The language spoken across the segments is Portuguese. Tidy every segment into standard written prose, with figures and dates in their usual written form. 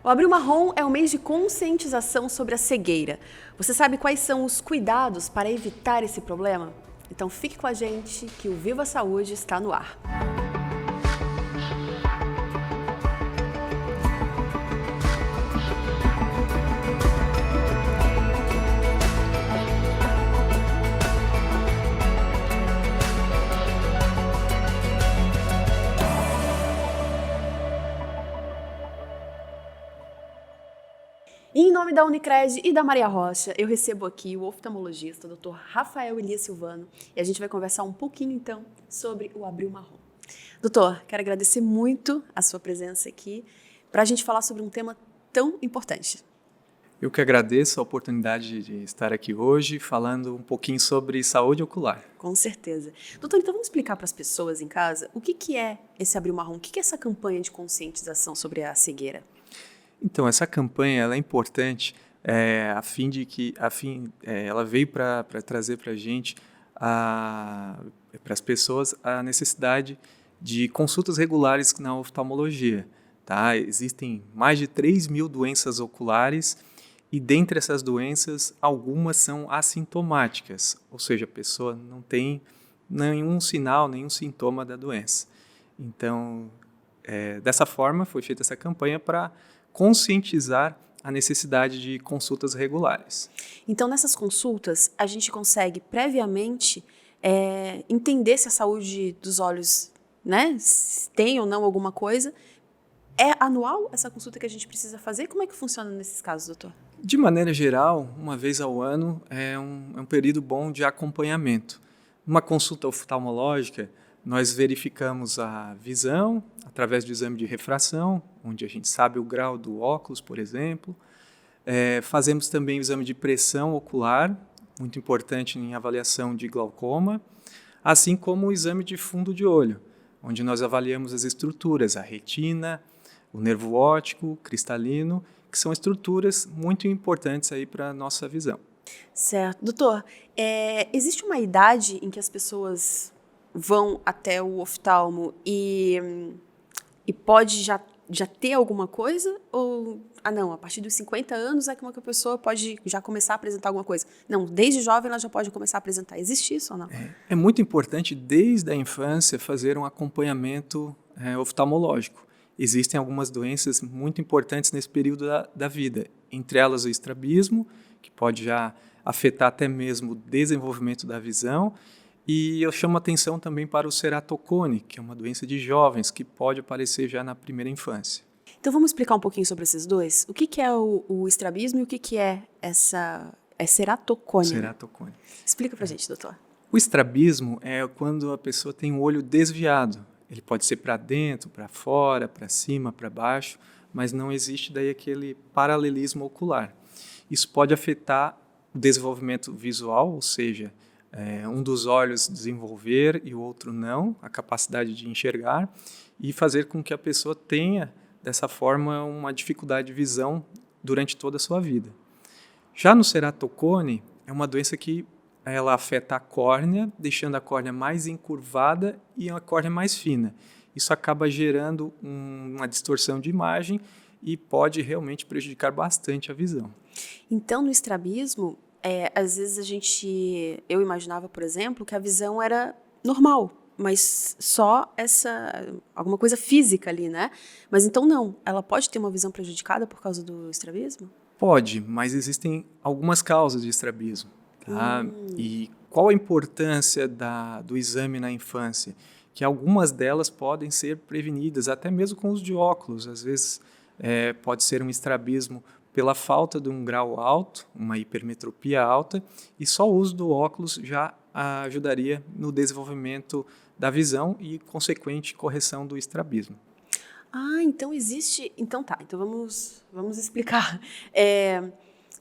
O Abril Marrom é um mês de conscientização sobre a cegueira. Você sabe quais são os cuidados para evitar esse problema? Então fique com a gente que o Viva Saúde está no ar. E em nome da Unicred e da Maria Rocha, eu recebo aqui o oftalmologista, o Dr. Rafael Elias Silvano, e a gente vai conversar um pouquinho, então, sobre o Abril Marrom. Doutor, quero agradecer muito a sua presença aqui para a gente falar sobre um tema tão importante. Eu que agradeço a oportunidade de estar aqui hoje falando um pouquinho sobre saúde ocular. Com certeza. Doutor, então vamos explicar para as pessoas em casa o que é esse Abril Marrom, o que é essa campanha de conscientização sobre a cegueira? Então, essa campanha ela é importante ela veio para trazer para a gente, para as pessoas, a necessidade de consultas regulares na oftalmologia. Tá? Existem mais de 3.000 doenças oculares e, dentre essas doenças, algumas são assintomáticas, ou seja, a pessoa não tem nenhum sinal, nenhum sintoma da doença. Então, dessa forma, foi feita essa campanha para conscientizar a necessidade de consultas regulares. Então, nessas consultas, a gente consegue previamente entender se a saúde dos olhos, né, se tem ou não alguma coisa. É anual essa consulta que a gente precisa fazer? Como é que funciona nesses casos, doutor? De maneira geral, uma vez ao ano é um período bom de acompanhamento. Uma consulta oftalmológica, nós verificamos a visão através do exame de refração, onde a gente sabe o grau do óculos, por exemplo. Fazemos também o exame de pressão ocular, muito importante em avaliação de glaucoma, assim como o exame de fundo de olho, onde nós avaliamos as estruturas, a retina, o nervo óptico, cristalino, que são estruturas muito importantes aí para a nossa visão. Certo. Doutor, existe uma idade em que as pessoas vão até o oftalmo e pode já ter alguma coisa? Ou, não, a partir dos 50 anos é que uma pessoa pode já começar a apresentar alguma coisa? Não, desde jovem ela já pode começar a apresentar. Existe isso ou não? É muito importante, desde a infância, fazer um acompanhamento oftalmológico. Existem algumas doenças muito importantes nesse período da vida, entre elas o estrabismo, que pode já afetar até mesmo o desenvolvimento da visão, e eu chamo a atenção também para o ceratocone, que é uma doença de jovens, que pode aparecer já na primeira infância. Então vamos explicar um pouquinho sobre esses dois? O que é o estrabismo e o que é ceratocone? Ceratocone. Explica pra gente, doutor. O estrabismo é quando a pessoa tem o olho desviado. Ele pode ser para dentro, para fora, para cima, para baixo, mas não existe daí aquele paralelismo ocular. Isso pode afetar o desenvolvimento visual, ou seja, um dos olhos desenvolver e o outro não, a capacidade de enxergar, e fazer com que a pessoa tenha, dessa forma, uma dificuldade de visão durante toda a sua vida. Já no ceratocone, é uma doença que ela afeta a córnea, deixando a córnea mais encurvada e a córnea mais fina. Isso acaba gerando uma distorção de imagem e pode realmente prejudicar bastante a visão. Então, no estrabismo, às vezes eu imaginava, por exemplo, que a visão era normal, mas só alguma coisa física ali, né? Mas então não, ela pode ter uma visão prejudicada por causa do estrabismo? Pode, mas existem algumas causas de estrabismo. Tá? E qual a importância do exame na infância? Que algumas delas podem ser prevenidas, até mesmo com o uso de óculos. Às vezes pode ser um estrabismo pela falta de um grau alto, uma hipermetropia alta, e só o uso do óculos já ajudaria no desenvolvimento da visão e consequente correção do estrabismo. Então existe... Então tá, então vamos explicar.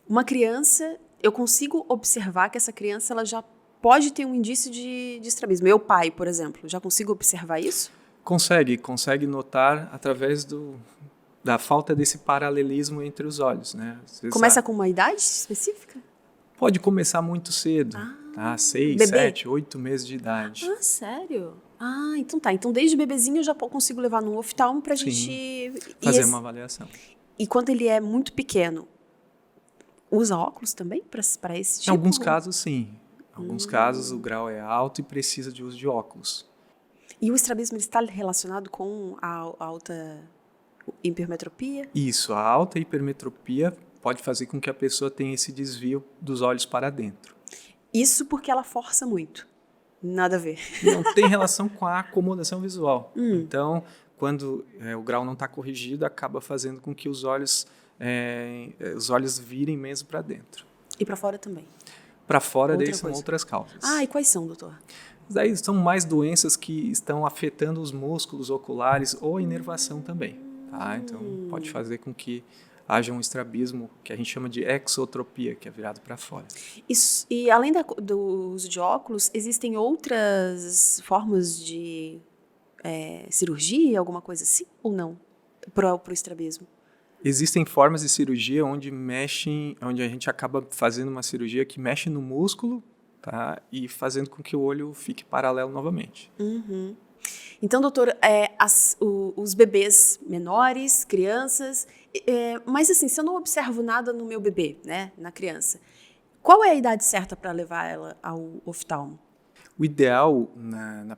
Uma criança... Eu consigo observar que essa criança ela já pode ter um indício de estrabismo. Meu pai, por exemplo, já consigo observar isso? Consegue notar através da falta desse paralelismo entre os olhos. Né? Começa com uma idade específica? Pode começar muito cedo, tá? 6, bebê? 7, 8 meses de idade. Sério? Então tá. Então desde bebezinho eu já consigo levar num oftalmo pra gente... fazer uma avaliação. E quando ele é muito pequeno, usa óculos também para esse tipo? Em alguns casos, sim. Em alguns casos, o grau é alto e precisa de uso de óculos. E o estrabismo ele está relacionado com a alta hipermetropia? Isso, a alta hipermetropia pode fazer com que a pessoa tenha esse desvio dos olhos para dentro. Isso porque ela força muito. Nada a ver. Não tem relação com a acomodação visual. Então, quando o grau não está corrigido, acaba fazendo com que os olhos virem mesmo para dentro. E para fora também? Para fora, Outra daí são coisa. outras causas. Ah, e quais são, doutor? Daí são mais doenças que estão afetando os músculos oculares ou a inervação também. Tá? Então, pode fazer com que haja um estrabismo que a gente chama de exotropia, que é virado para fora. Isso, e além do uso de óculos, existem outras formas de cirurgia, alguma coisa assim? Ou não? Para o estrabismo? Existem formas de cirurgia onde a gente acaba fazendo uma cirurgia que mexe no músculo, tá? E fazendo com que o olho fique paralelo novamente. Uhum. Então, doutor, os bebês menores, crianças, mas assim, se eu não observo nada no meu bebê, né, na criança, qual é a idade certa para levar ela ao oftalmo? O ideal, no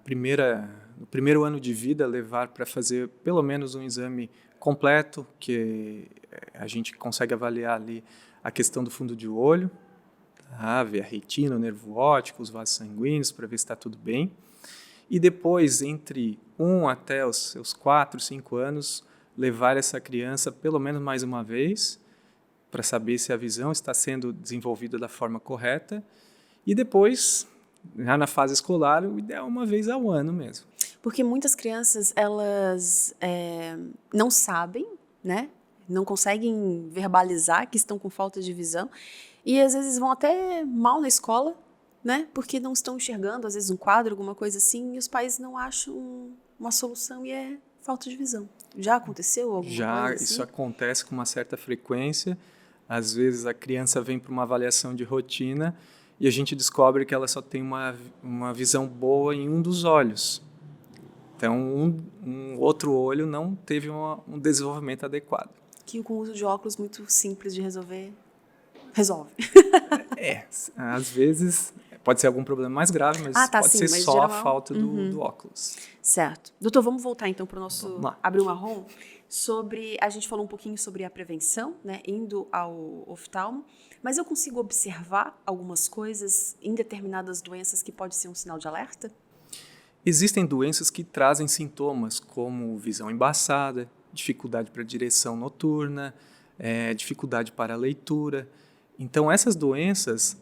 primeiro ano de vida, levar para fazer pelo menos um exame completo, que a gente consegue avaliar ali a questão do fundo de olho, tá? Ver a retina, o nervo óptico, os vasos sanguíneos, para ver se está tudo bem. E depois, entre 1 até os seus 4, 5 anos, levar essa criança pelo menos mais uma vez, para saber se a visão está sendo desenvolvida da forma correta. E depois, já na fase escolar, o ideal é uma vez ao ano mesmo. Porque muitas crianças, elas não sabem, né? Não conseguem verbalizar que estão com falta de visão. E às vezes vão até mal na escola, né? Porque não estão enxergando, às vezes um quadro, alguma coisa assim, e os pais não acham uma solução e é falta de visão. Já aconteceu alguma coisa assim? Isso acontece com uma certa frequência. Às vezes a criança vem para uma avaliação de rotina e a gente descobre que ela só tem uma visão boa em um dos olhos. Então, um outro olho não teve um desenvolvimento adequado. Que com o uso de óculos muito simples de resolve. Às vezes pode ser algum problema mais grave, mas pode ser só a falta do óculos. Certo. Doutor, vamos voltar então para o nosso Abrir um Marrom. A gente falou um pouquinho sobre a prevenção, né, indo ao oftalmo, mas eu consigo observar algumas coisas em determinadas doenças que pode ser um sinal de alerta? Existem doenças que trazem sintomas como visão embaçada, dificuldade para direção noturna, dificuldade para a leitura. Então, essas doenças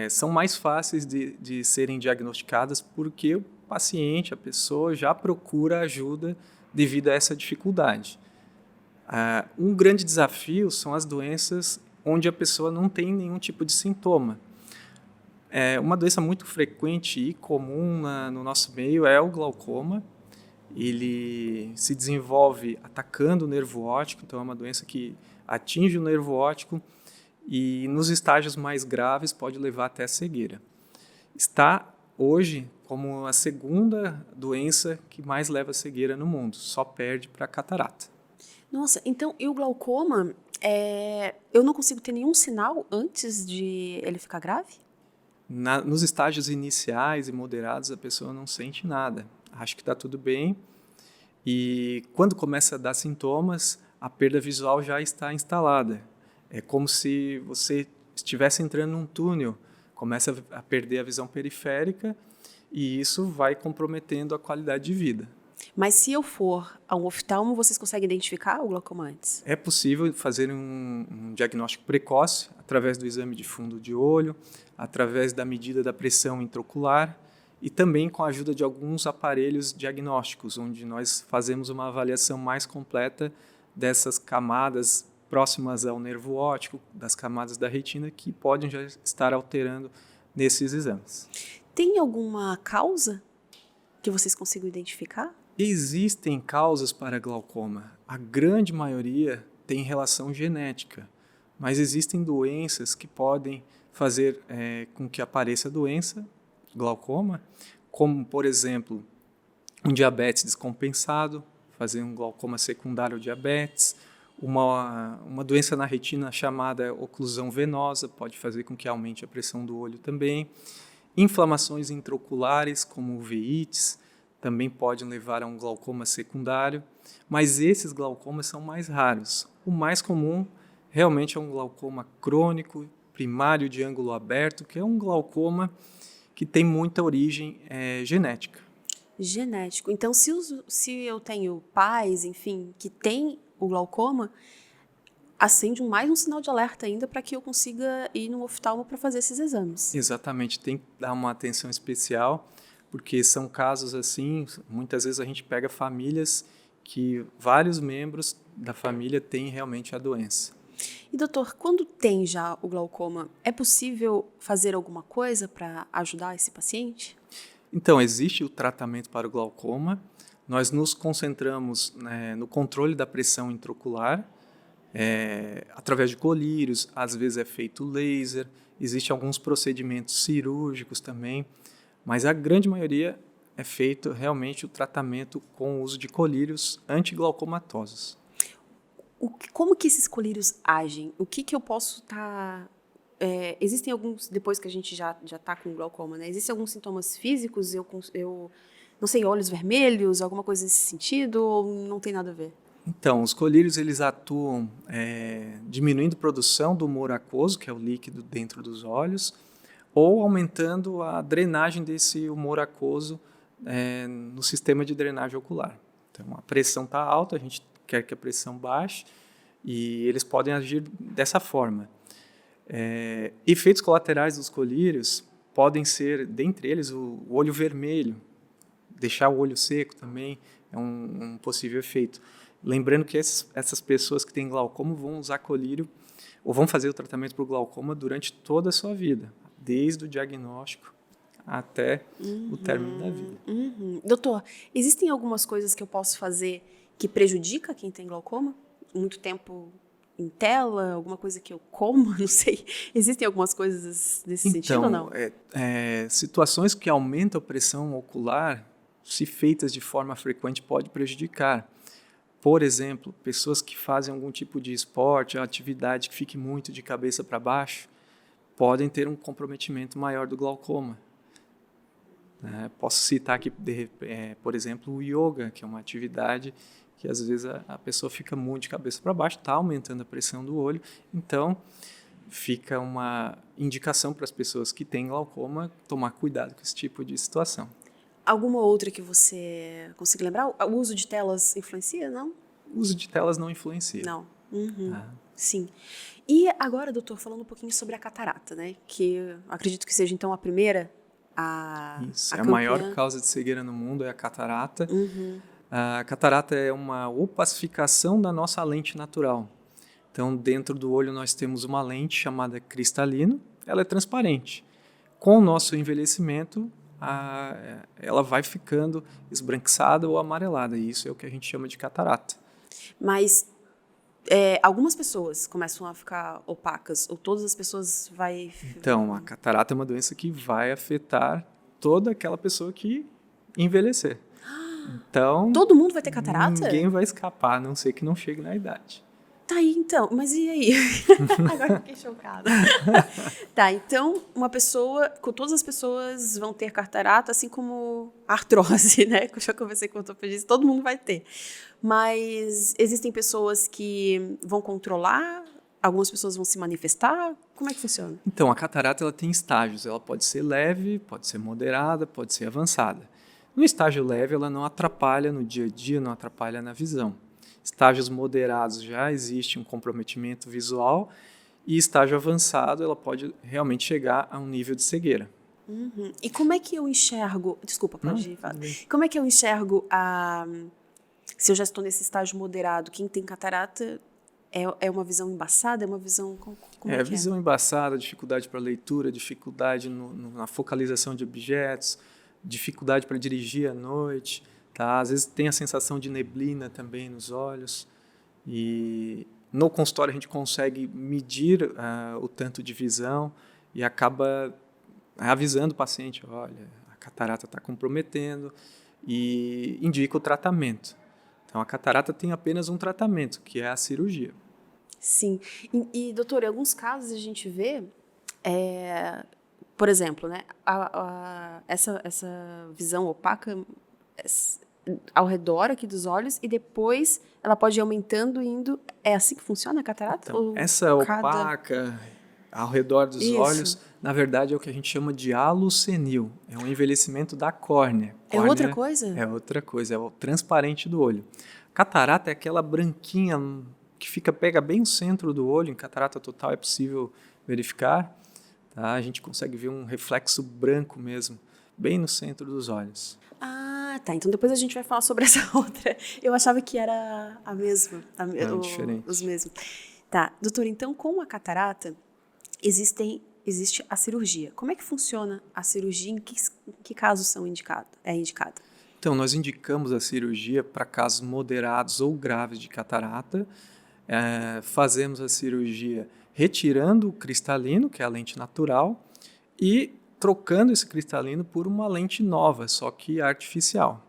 são mais fáceis de serem diagnosticadas porque o paciente, a pessoa, já procura ajuda devido a essa dificuldade. Um grande desafio são as doenças onde a pessoa não tem nenhum tipo de sintoma. Uma doença muito frequente e comum no nosso meio é o glaucoma. Ele se desenvolve atacando o nervo óptico, então é uma doença que atinge o nervo óptico e nos estágios mais graves pode levar até a cegueira. Está hoje como a segunda doença que mais leva a cegueira no mundo, só perde para a catarata. Nossa, então e o glaucoma, eu não consigo ter nenhum sinal antes de ele ficar grave? Nos estágios iniciais e moderados, a pessoa não sente nada. Acha que está tudo bem. E quando começa a dar sintomas, a perda visual já está instalada. É como se você estivesse entrando num túnel. Começa a perder a visão periférica e isso vai comprometendo a qualidade de vida. Mas se eu for a um oftalmo, vocês conseguem identificar o glaucoma antes? É possível fazer um diagnóstico precoce através do exame de fundo de olho, através da medida da pressão intraocular e também com a ajuda de alguns aparelhos diagnósticos, onde nós fazemos uma avaliação mais completa dessas camadas próximas ao nervo óptico, das camadas da retina, que podem já estar alterando nesses exames. Tem alguma causa que vocês consigam identificar? Existem causas para glaucoma. A grande maioria tem relação genética, mas existem doenças que podem fazer com que apareça a doença, glaucoma, como, por exemplo, um diabetes descompensado, fazer um glaucoma secundário ao diabetes, Uma doença na retina chamada oclusão venosa pode fazer com que aumente a pressão do olho também. Inflamações intraoculares, como uveites, também podem levar a um glaucoma secundário, mas esses glaucomas são mais raros. O mais comum realmente é um glaucoma crônico, primário de ângulo aberto, que é um glaucoma que tem muita origem genética. Genético. Então, se eu tenho pais, enfim, que têm o glaucoma, acende mais um sinal de alerta ainda para que eu consiga ir no oftalmo para fazer esses exames. Exatamente, tem que dar uma atenção especial, porque são casos assim, muitas vezes a gente pega famílias que vários membros da família têm realmente a doença. E doutor, quando tem já o glaucoma, é possível fazer alguma coisa para ajudar esse paciente? Então, existe o tratamento para o glaucoma, nós nos concentramos no controle da pressão intraocular, através de colírios, às vezes é feito laser, existem alguns procedimentos cirúrgicos também, mas a grande maioria é feito realmente o tratamento com o uso de colírios antiglaucomatosos. Como que esses colírios agem? O que eu posso estar... existem alguns, depois que a gente já está com glaucoma, né? Existem alguns sintomas físicos? Eu não sei, olhos vermelhos, alguma coisa nesse sentido, ou não tem nada a ver? Então, os colírios eles atuam diminuindo a produção do humor aquoso, que é o líquido dentro dos olhos, ou aumentando a drenagem desse humor aquoso no sistema de drenagem ocular. Então, a pressão está alta, a gente quer que a pressão baixe, e eles podem agir dessa forma. Efeitos colaterais dos colírios podem ser, dentre eles, o olho vermelho, deixar o olho seco também é um possível efeito. Lembrando que essas pessoas que têm glaucoma vão usar colírio ou vão fazer o tratamento para o glaucoma durante toda a sua vida, desde o diagnóstico até o término da vida. Doutor, existem algumas coisas que eu posso fazer que prejudica quem tem glaucoma? Muito tempo em tela, alguma coisa que eu como, não sei. Existem algumas coisas nesse sentido ou não? Situações que aumentam a pressão ocular, se feitas de forma frequente, pode prejudicar. Por exemplo, pessoas que fazem algum tipo de esporte, atividade que fique muito de cabeça para baixo, podem ter um comprometimento maior do glaucoma. Posso citar aqui, por exemplo, o yoga, que é uma atividade que às vezes a pessoa fica muito de cabeça para baixo, está aumentando a pressão do olho, então fica uma indicação para as pessoas que têm glaucoma tomar cuidado com esse tipo de situação. Alguma outra que você consiga lembrar? O uso de telas influencia, não? O uso de telas não influencia. Não. Sim. E agora, doutor, falando um pouquinho sobre a catarata, né? Que eu acredito que seja, então, a primeira Isso, a a maior causa de cegueira no mundo é a catarata. A catarata é uma opacificação da nossa lente natural. Então, dentro do olho nós temos uma lente chamada cristalino, ela é transparente. Com o nosso envelhecimento, ela vai ficando esbranquiçada ou amarelada, e isso é o que a gente chama de catarata. Mas algumas pessoas começam a ficar opacas, ou todas as pessoas vai... Então, a catarata é uma doença que vai afetar toda aquela pessoa que envelhecer. Então, todo mundo vai ter catarata? Ninguém vai escapar, a não ser que não chegue na idade. Tá aí, então. Mas e aí? Agora eu fiquei chocada. Tá, então, todas as pessoas vão ter catarata, assim como artrose, né? Que eu já conversei com o ortopedista, todo mundo vai ter. Mas existem pessoas que vão controlar? Algumas pessoas vão se manifestar? Como é que funciona? Então, a catarata ela tem estágios. Ela pode ser leve, pode ser moderada, pode ser avançada. No estágio leve, ela não atrapalha no dia a dia, não atrapalha na visão. Estágios moderados já existe um comprometimento visual e estágio avançado ela pode realmente chegar a um nível de cegueira. E como é que eu enxergo... Desculpa, pode ir. Como é que eu enxergo se eu já estou nesse estágio moderado? Quem tem catarata é uma visão embaçada? É uma visão... Como é visão embaçada, dificuldade para leitura, dificuldade na focalização de objetos, dificuldade para dirigir à noite... Tá? Às vezes tem a sensação de neblina também nos olhos e no consultório a gente consegue medir o tanto de visão e acaba avisando o paciente, olha, a catarata está comprometendo e indica o tratamento. Então, a catarata tem apenas um tratamento, que é a cirurgia. Sim. Doutor, em alguns casos a gente vê, por exemplo, né, essa visão opaca ao redor aqui dos olhos e depois ela pode ir aumentando e indo. É assim que funciona a catarata? Então, Ou essa opaca ao redor dos olhos, Isso. na verdade, é o que a gente chama de halo senil. É um envelhecimento da córnea. É outra Córnea coisa? é outra coisa, é o transparente do olho. Catarata é aquela branquinha que pega bem o centro do olho. Em catarata total é possível verificar. Tá? A gente consegue ver um reflexo branco mesmo, bem no centro dos olhos. Ah, tá. Então depois a gente vai falar sobre essa outra. Eu achava que era a mesma, Não, diferente. os mesmos. Tá, doutor, então com a catarata existe a cirurgia. Como é que funciona a cirurgia? Em que casos é indicada? Então, nós indicamos a cirurgia para casos moderados ou graves de catarata. Fazemos a cirurgia retirando o cristalino, que é a lente natural, e trocando esse cristalino por uma lente nova, só que artificial.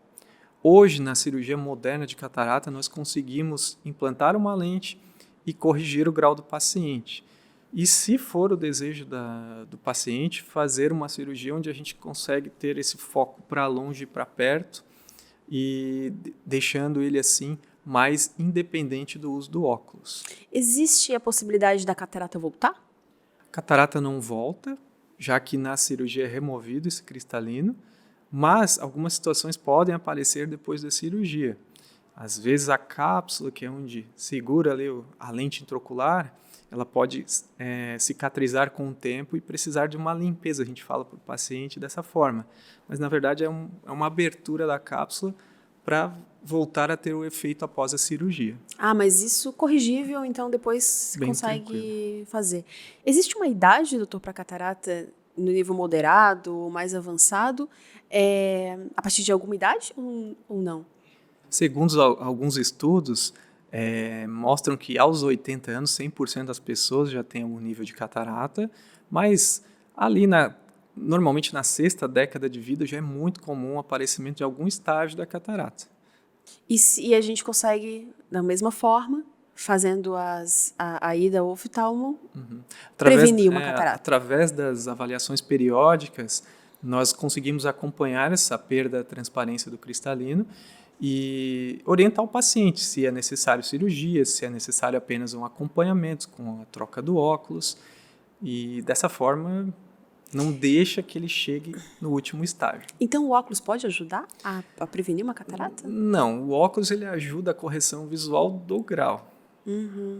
Hoje, na cirurgia moderna de catarata, nós conseguimos implantar uma lente e corrigir o grau do paciente. E, se for o desejo do paciente, fazer uma cirurgia onde a gente consegue ter esse foco para longe e para perto e deixando ele assim mais independente do uso do óculos. Existe a possibilidade da catarata voltar? A catarata não volta, já que na cirurgia é removido esse cristalino, mas algumas situações podem aparecer depois da cirurgia. Às vezes a cápsula, que é onde segura ali a lente intraocular, ela pode cicatrizar com o tempo e precisar de uma limpeza. A gente fala para o paciente dessa forma. Mas, na verdade, é uma abertura da cápsula para voltar a ter o efeito após a cirurgia. Ah, mas isso corrigível, então depois você Bem consegue tranquilo. fazer. Existe uma idade, doutor, para catarata no nível moderado ou mais avançado? A partir de alguma idade ou não? Segundo alguns estudos, mostram que aos 80 anos, 100% das pessoas já têm algum nível de catarata, mas ali normalmente na sexta década de vida já é muito comum o aparecimento de algum estágio da catarata. E a gente consegue, da mesma forma, fazendo a ida ao oftalmo, prevenir uma catarata? Através das avaliações periódicas, nós conseguimos acompanhar essa perda da transparência do cristalino e orientar o paciente se é necessário cirurgia, se é necessário apenas um acompanhamento com a troca do óculos, e dessa forma não deixa que ele chegue no último estágio. Então o óculos pode ajudar a prevenir uma catarata? Não, o óculos ele ajuda a correção visual do grau,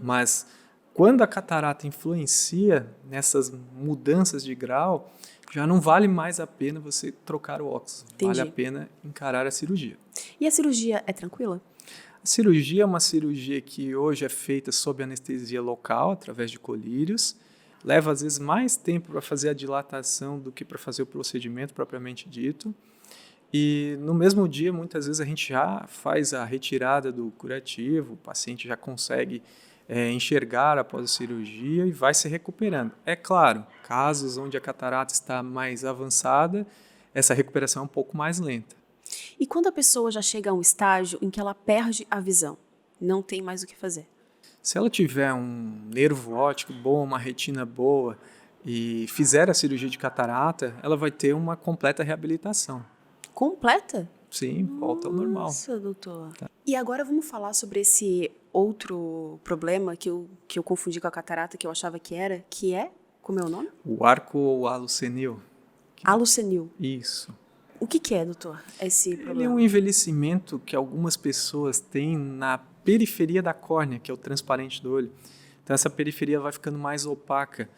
mas quando a catarata influencia nessas mudanças de grau, já não vale mais a pena você trocar o óculos. Entendi. Vale a pena encarar a cirurgia. E a cirurgia é tranquila? A cirurgia é uma cirurgia que hoje é feita sob anestesia local, através de colírios. Leva, às vezes, mais tempo para fazer a dilatação do que para fazer o procedimento propriamente dito. E, no mesmo dia, muitas vezes, a gente já faz a retirada do curativo, o paciente já consegue enxergar após a cirurgia e vai se recuperando. É claro, casos onde a catarata está mais avançada, essa recuperação é um pouco mais lenta. E quando a pessoa já chega a um estágio em que ela perde a visão, não tem mais o que fazer? Se ela tiver um nervo óptico bom, uma retina boa e fizer a cirurgia de catarata, ela vai ter uma completa reabilitação. Completa? Sim, volta ao normal. Nossa, doutor. Tá. E agora vamos falar sobre esse outro problema que eu confundi com a catarata, que eu achava que é, como é o nome? O arco ou halo senil. Halo senil. Isso. O que é, doutor, esse problema? Ele é um envelhecimento que algumas pessoas têm na periferia da córnea, que é o transparente do olho. Então, essa periferia vai ficando mais opaca.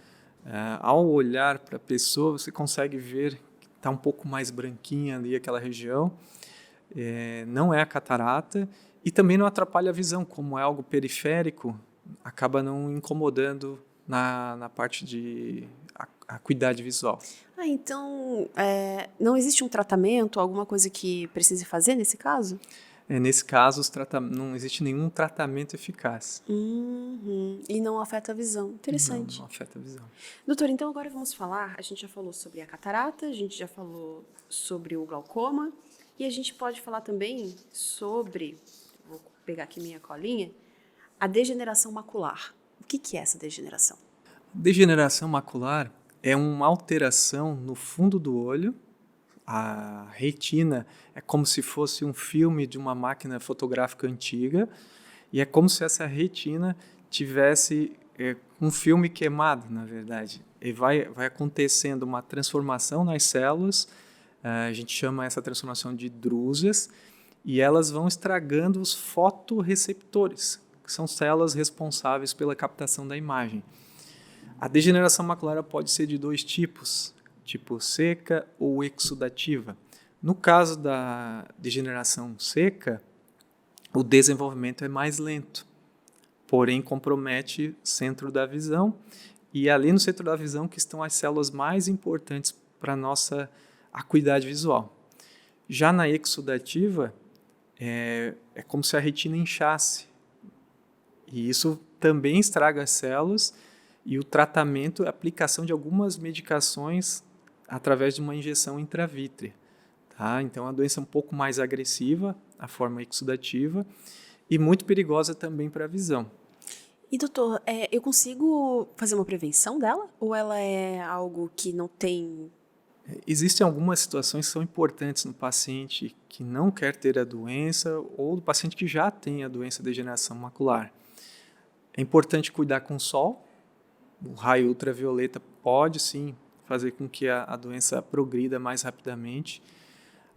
Ao olhar para a pessoa, você consegue ver que está um pouco mais branquinha ali aquela região. Não é a catarata e também não atrapalha a visão, como é algo periférico, acaba não incomodando na parte de acuidade visual. Então não existe um tratamento, alguma coisa que precise fazer nesse caso? Nesse caso, não existe nenhum tratamento eficaz. E não afeta a visão. Interessante. Não afeta a visão. Doutor, então agora vamos falar, a gente já falou sobre a catarata, a gente já falou sobre o glaucoma, e a gente pode falar também sobre, vou pegar aqui minha colinha, a degeneração macular. O que é essa degeneração? Degeneração macular é uma alteração no fundo do olho. A retina é como se fosse um filme de uma máquina fotográfica antiga e é como se essa retina tivesse um filme queimado, na verdade. E vai acontecendo uma transformação nas células, a gente chama essa transformação de drúseas, e elas vão estragando os fotorreceptores, que são células responsáveis pela captação da imagem. A degeneração macular pode ser de dois tipos, tipo seca ou exudativa. No caso da degeneração seca, o desenvolvimento é mais lento, porém compromete o centro da visão, e ali no centro da visão que estão as células mais importantes para a nossa acuidade visual. Já na exudativa, é como se a retina inchasse, e isso também estraga as células, e o tratamento é a aplicação de algumas medicações através de uma injeção intravítrea. Tá? Então, a doença é um pouco mais agressiva, a forma exudativa, e muito perigosa também para a visão. E, doutor, eu consigo fazer uma prevenção dela? Ou ela é algo que não tem... Existem algumas situações que são importantes no paciente que não quer ter a doença ou do paciente que já tem a doença de degeneração macular. É importante cuidar com o sol. O raio ultravioleta pode, sim, fazer com que a doença progrida mais rapidamente.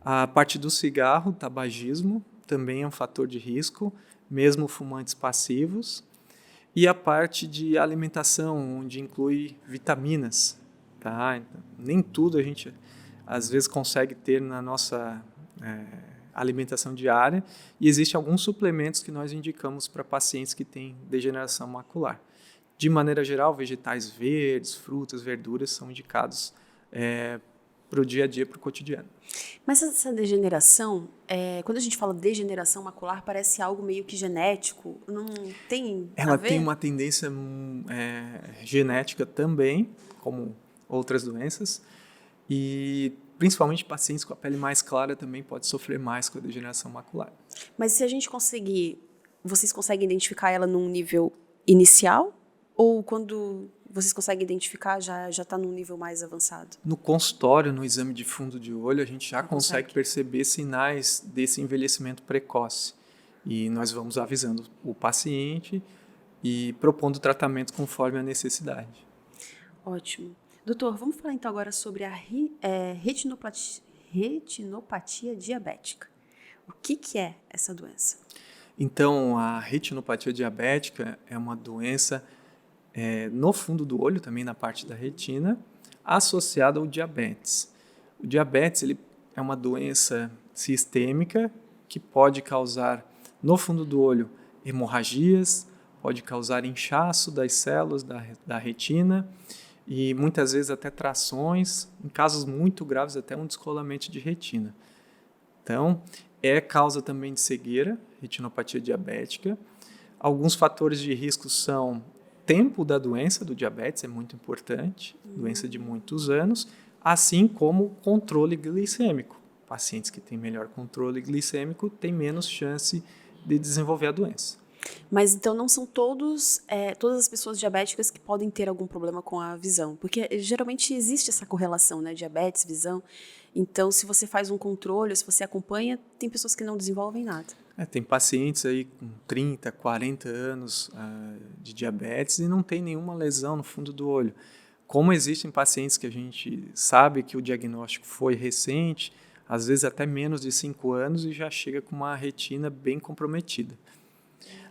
A parte do cigarro, tabagismo, também é um fator de risco, mesmo fumantes passivos. E a parte de alimentação, onde inclui vitaminas. Tá? Então, nem tudo a gente, às vezes, consegue ter na nossa alimentação diária. E existem alguns suplementos que nós indicamos para pacientes que têm degeneração macular. De maneira geral, vegetais verdes, frutas, verduras são indicados para o dia a dia, para o cotidiano. Mas essa degeneração, quando a gente fala degeneração macular, parece algo meio que genético, não tem a Ela ver? tem uma tendência genética também, como outras doenças, e principalmente pacientes com a pele mais clara também podem sofrer mais com a degeneração macular. Mas se a gente conseguir, vocês conseguem identificar ela num nível inicial? Ou quando vocês conseguem identificar, já está num nível mais avançado? No consultório, no exame de fundo de olho, a gente já consegue consegue perceber sinais desse envelhecimento precoce. E nós vamos avisando o paciente e propondo tratamento conforme a necessidade. Ótimo. Doutor, vamos falar então agora sobre a retinopatia diabética. O que é essa doença? Então, a retinopatia diabética é uma doença no fundo do olho, também na parte da retina, associada ao diabetes. O diabetes ele é uma doença sistêmica que pode causar, no fundo do olho, hemorragias, pode causar inchaço das células da retina e muitas vezes até trações, em casos muito graves até um descolamento de retina. Então, é causa também de cegueira, retinopatia diabética. Alguns fatores de risco são tempo da doença, do diabetes, é muito importante, doença de muitos anos, assim como controle glicêmico. Pacientes que têm melhor controle glicêmico têm menos chance de desenvolver a doença. Mas então não são todas as pessoas diabéticas que podem ter algum problema com a visão, porque geralmente existe essa correlação, né, diabetes, visão. Então, se você faz um controle, se você acompanha, tem pessoas que não desenvolvem nada. Tem pacientes aí com 30, 40 anos de diabetes e não tem nenhuma lesão no fundo do olho. Como existem pacientes que a gente sabe que o diagnóstico foi recente, às vezes até menos de 5 anos e já chega com uma retina bem comprometida.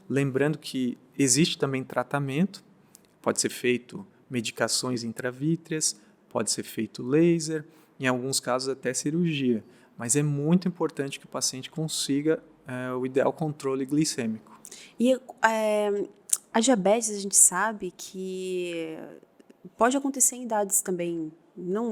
Lembrando que existe também tratamento, pode ser feito medicações intravítreas, pode ser feito laser, em alguns casos até cirurgia, mas é muito importante que o paciente consiga o ideal controle glicêmico. E a diabetes, a gente sabe que pode acontecer em idades também,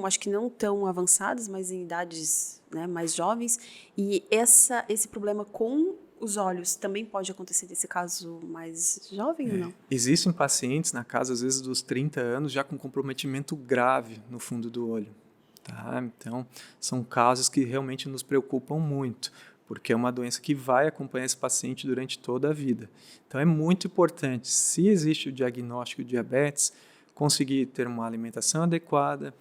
acho que não tão avançadas, mas em idades, né, mais jovens, e esse problema com os olhos também pode acontecer nesse caso mais jovem ou não? Existem pacientes na casa, às vezes, dos 30 anos, já com comprometimento grave no fundo do olho. Tá? Então, são casos que realmente nos preocupam muito, porque é uma doença que vai acompanhar esse paciente durante toda a vida. Então, é muito importante, se existe o diagnóstico de diabetes, conseguir ter uma alimentação adequada,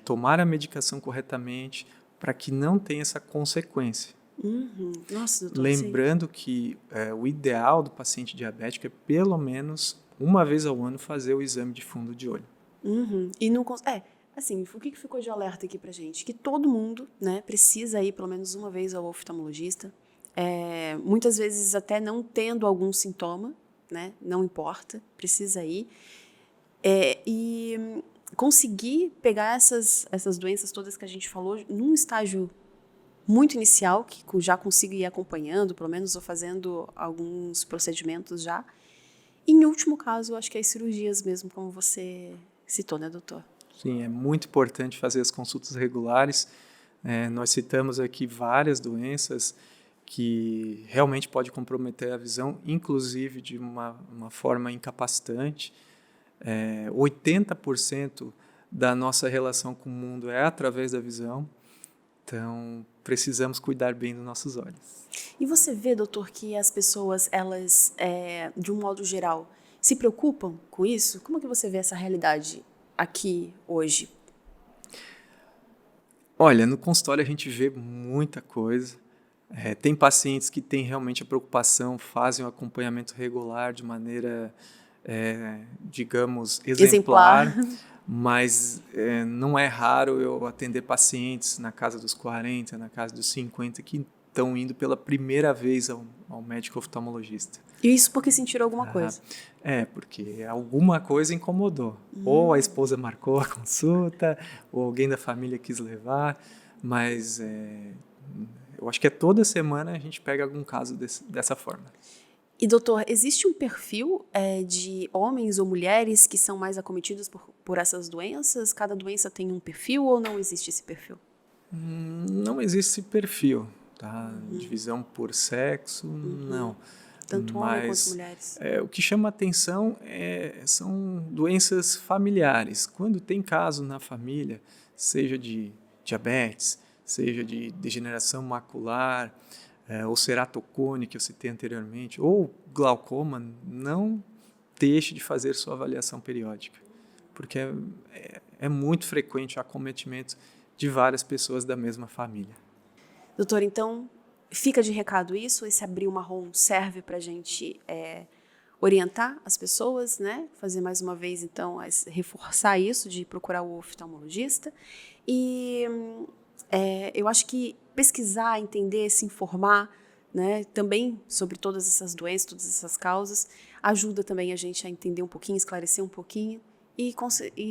tomar a medicação corretamente, para que não tenha essa consequência. Nossa, doutor, Lembrando que o ideal do paciente diabético é pelo menos uma vez ao ano fazer o exame de fundo de olho. E não assim, o que ficou de alerta aqui pra gente? Que todo mundo, né, precisa ir pelo menos uma vez ao oftalmologista. Muitas vezes até não tendo algum sintoma, né, não importa, precisa ir. E conseguir pegar essas doenças todas que a gente falou num estágio muito inicial, que já consigo ir acompanhando, pelo menos ou fazendo alguns procedimentos já. E, em último caso, acho que as cirurgias mesmo, como você citou, né, doutor? Sim, é muito importante fazer as consultas regulares. Nós citamos aqui várias doenças que realmente pode comprometer a visão, inclusive de uma forma incapacitante. 80% da nossa relação com o mundo é através da visão, então precisamos cuidar bem dos nossos olhos. E você vê, doutor, que as pessoas, elas, de um modo geral, se preocupam com isso? Como que você vê essa realidade aqui hoje? Olha, no consultório a gente vê muita coisa. Tem pacientes que têm realmente a preocupação, fazem o acompanhamento regular de maneira, digamos, exemplar. Mas não é raro eu atender pacientes na casa dos 40, na casa dos 50, que estão indo pela primeira vez ao médico oftalmologista. E isso porque sentiram alguma coisa? Porque alguma coisa incomodou. Ou a esposa marcou a consulta, ou alguém da família quis levar, mas eu acho que toda semana a gente pega algum caso dessa forma. E, doutor, existe um perfil de homens ou mulheres que são mais acometidos por essas doenças? Cada doença tem um perfil ou não existe esse perfil? Não existe esse perfil, tá? Divisão por sexo, não. Tanto homem quanto mulheres. O que chama atenção são doenças familiares. Quando tem caso na família, seja de diabetes, seja de degeneração macular, ou ceratocone, que eu citei anteriormente, ou glaucoma, não deixe de fazer sua avaliação periódica, porque é muito frequente o acometimento de várias pessoas da mesma família. Doutor, então, fica de recado isso? Esse Abril Marrom serve para a gente orientar as pessoas, né? Fazer mais uma vez, então, reforçar isso de procurar o oftalmologista. E eu acho que pesquisar, entender, se informar, né, também sobre todas essas doenças, todas essas causas, ajuda também a gente a entender um pouquinho, esclarecer um pouquinho e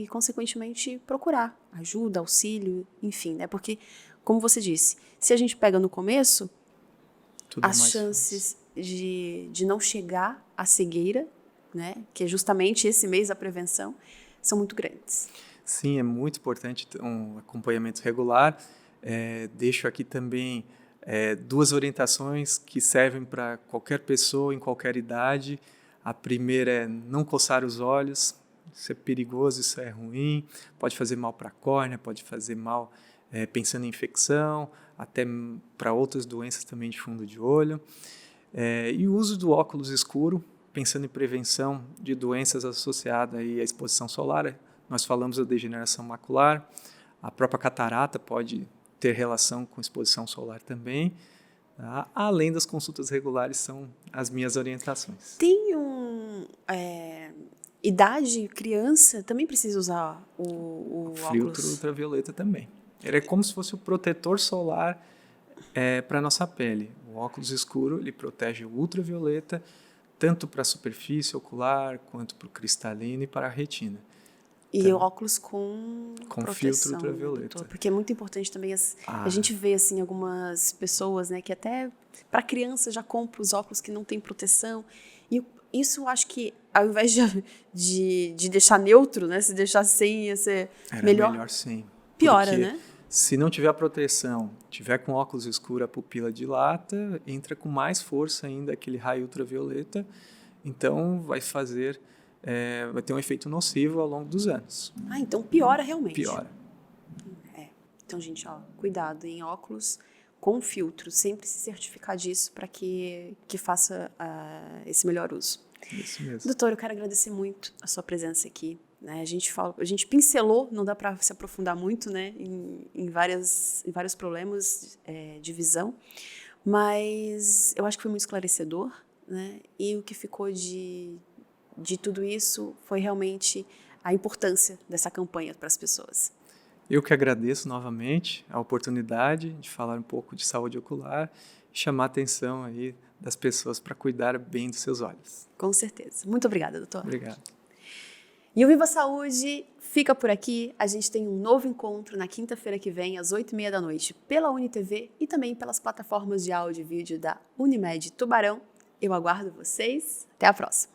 consequentemente, procurar ajuda, auxílio, enfim, né? Porque, como você disse, se a gente pega no começo, as chances de não chegar à cegueira, né, que é justamente esse mês da prevenção, são muito grandes. Sim, é muito importante um acompanhamento regular. Deixo aqui também 2 orientações que servem para qualquer pessoa, em qualquer idade. A primeira é não coçar os olhos. Isso é perigoso, isso é ruim. Pode fazer mal para a córnea, pode fazer mal pensando em infecção, até para outras doenças também de fundo de olho. E o uso do óculos escuro, pensando em prevenção de doenças associadas aí à exposição solar. Nós falamos da degeneração macular, a própria catarata pode ter relação com exposição solar também, tá? Além das consultas regulares, são as minhas orientações. Tem idade, criança, também precisa usar o filtro óculos? Ultravioleta também. Ele é como se fosse o protetor solar para a nossa pele. O óculos escuro ele protege o ultravioleta, tanto para a superfície ocular, quanto para o cristalino e para a retina. E então, óculos com proteção, filtro ultravioleta. Doutor, porque é muito importante também, a gente vê assim, algumas pessoas, né, que até para criança já compram os óculos que não tem proteção, e isso eu acho que ao invés de deixar neutro, né, se deixar sem ia ser melhor sim. Piora, né? Se não tiver a proteção, tiver com óculos escuro, a pupila dilata, entra com mais força ainda aquele raio ultravioleta, então vai ter um efeito nocivo ao longo dos anos. Então piora realmente. Piora. Então, gente, cuidado em óculos, com filtro, sempre se certificar disso para que faça esse melhor uso. Isso mesmo. Doutor, eu quero agradecer muito a sua presença aqui. Né? A gente pincelou, não dá para se aprofundar muito, né, em vários problemas de visão, mas eu acho que foi muito esclarecedor, né? E o que ficou de tudo isso foi realmente a importância dessa campanha para as pessoas. Eu que agradeço novamente a oportunidade de falar um pouco de saúde ocular e chamar a atenção aí das pessoas para cuidar bem dos seus olhos. Com certeza. Muito obrigada, doutor. Obrigado. E o Viva Saúde fica por aqui. A gente tem um novo encontro na quinta-feira que vem, às 8h30 da noite, pela UniTV e também pelas plataformas de áudio e vídeo da Unimed Tubarão. Eu aguardo vocês. Até a próxima.